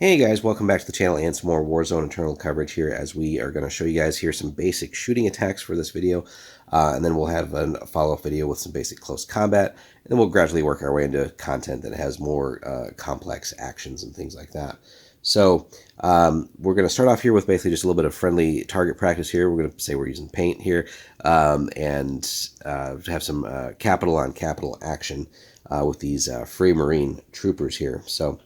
Hey guys, welcome back to the channel and some more WarZone Eternal coverage here as we are going to show you guys here some basic shooting attacks for this video. And then we'll have a follow-up video with some basic close combat. And then we'll gradually work our way into content that has more complex actions and things like that. So we're going to start off here with basically just a little bit of friendly target practice here. We're going to say we're using paint here and have some capital on capital action with these free Marine troopers here. So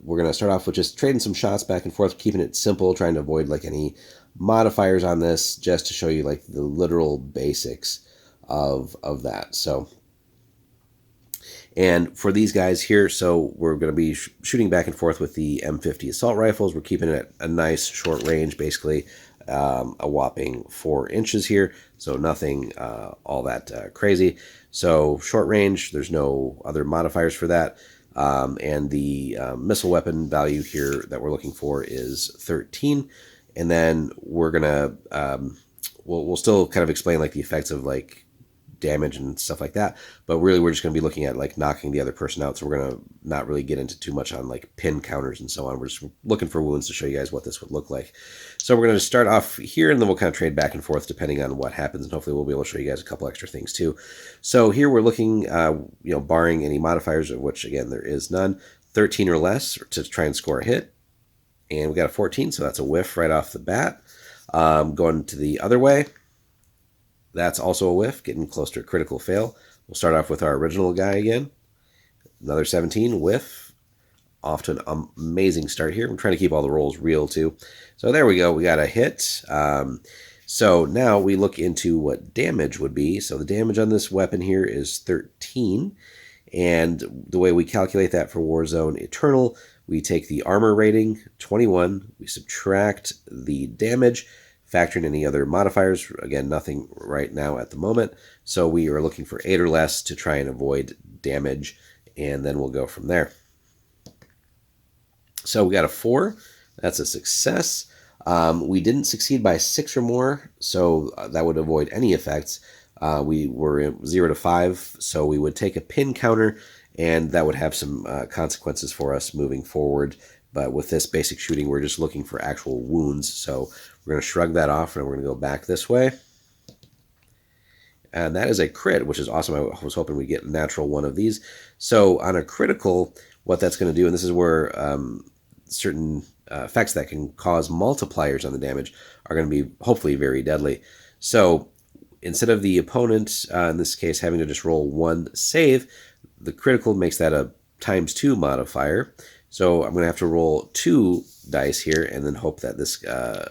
we're going to start off with just trading some shots back and forth, keeping it simple, trying to avoid like any modifiers on this, just to show you like the literal basics of that. So, and for these guys here, so we're going to be shooting back and forth with the M50 assault rifles. We're keeping it at a nice short range, basically a whopping 4 inches here. So nothing all that crazy. So short range, there's no other modifiers for that. And the missile weapon value here that we're looking for is 13. And then we're gonna we'll still kind of explain like the effects of like damage and stuff like that, but really we're just going to be looking at like knocking the other person out, so we're going to not really get into too much on like pin counters and so on. We're just looking for wounds to show you guys what this would look like. So we're going to start off here, and then we'll kind of trade back and forth depending on what happens, and hopefully we'll be able to show you guys a couple extra things too. So here we're looking, barring any modifiers, of which again there is none, 13 or less to try and score a hit, and we got a 14, so that's a whiff right off the bat. Going to the other way, that's also a whiff, getting close to a critical fail. We'll start off with our original guy again. Another 17, whiff. Off to an amazing start here. I'm trying to keep all the rolls real too. So there we go. We got a hit. So now we look into what damage would be. So the damage on this weapon here is 13. And the way we calculate that for WarZone Eternal, we take the armor rating, 21. We subtract the damage, factor in any other modifiers. Again, nothing right now at the moment. So we are looking for 8 or less to try and avoid damage, and then we'll go from there. So we got a 4. That's a success. We didn't succeed by 6 or more, so that would avoid any effects. We were 0 to 5, so we would take a pin counter, and that would have some consequences for us moving forward. But with this basic shooting, we're just looking for actual wounds. So we're going to shrug that off, and we're going to go back this way. And that is a crit, which is awesome. I was hoping we'd get a natural one of these. So on a critical, what that's going to do, and this is where certain effects that can cause multipliers on the damage are going to be hopefully very deadly. So instead of the opponent, in this case, having to just roll 1 save, the critical makes that a ×2 modifier. So I'm going to have to roll 2 dice here and then hope that this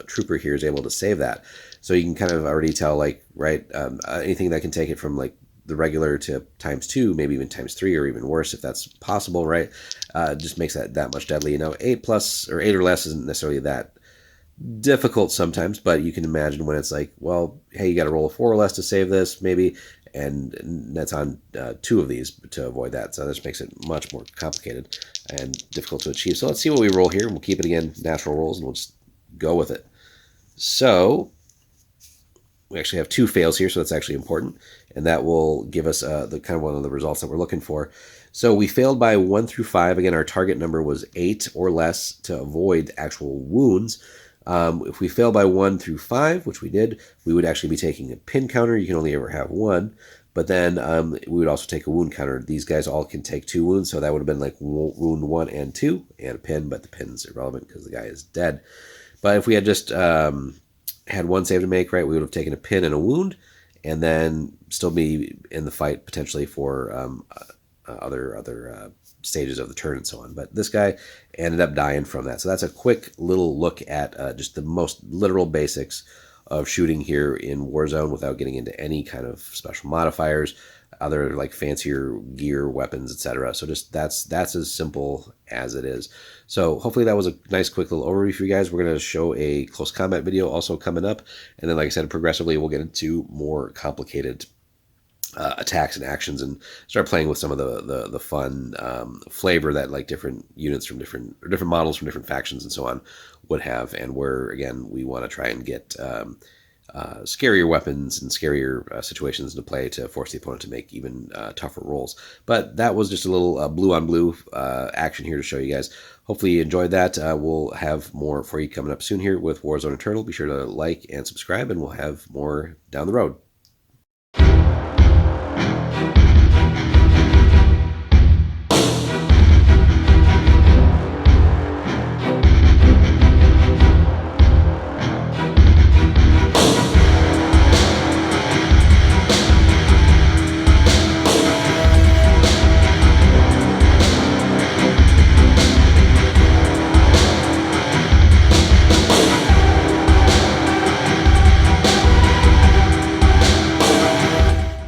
trooper here is able to save that. So you can kind of already tell, like, right, anything that can take it from, like, the regular to ×2, maybe even ×3 or even worse if that's possible, right? Just makes that much deadly. 8 plus or 8 or less isn't necessarily that difficult sometimes, but you can imagine when it's like, well, hey, you got to roll a 4 or less to save this, maybe, and that's on 2 of these to avoid that. So this makes it much more complicated and difficult to achieve. So let's see what we roll here. We'll keep it again, natural rolls, and we'll just go with it. So we actually have 2 fails here, so that's actually important, and that will give us the kind of one of the results that we're looking for. So we failed by 1 through 5. Again, our target number was 8 or less to avoid actual wounds. If we fail by 1 through 5, which we did, we would actually be taking a pin counter. You can only ever have 1. But then we would also take a wound counter. These guys all can take 2 wounds, so that would have been like wound 1 and 2, and a pin, but the pin's irrelevant because the guy is dead. But if we had just had 1 save to make, right, we would have taken a pin and a wound, and then still be in the fight potentially for other stages of the turn and so on. But this guy ended up dying from that. So that's a quick little look at just the most literal basics of shooting here in WarZone without getting into any kind of special modifiers, other like fancier gear, weapons, etc. So just that's as simple as it is. So hopefully that was a nice quick little overview for you guys. We're going to show a close combat video also coming up, and then like I said, progressively we'll get into more complicated attacks and actions and start playing with some of the fun flavor that like different units from different models from different factions and so on would have, and where again we want to try and get scarier weapons and scarier situations to play to force the opponent to make even tougher rolls. But that was just a little blue on blue action here to show you guys. Hopefully you enjoyed that. We'll have more for you coming up soon here with WarZone Eternal. Be sure to like and subscribe, and we'll have more down the road.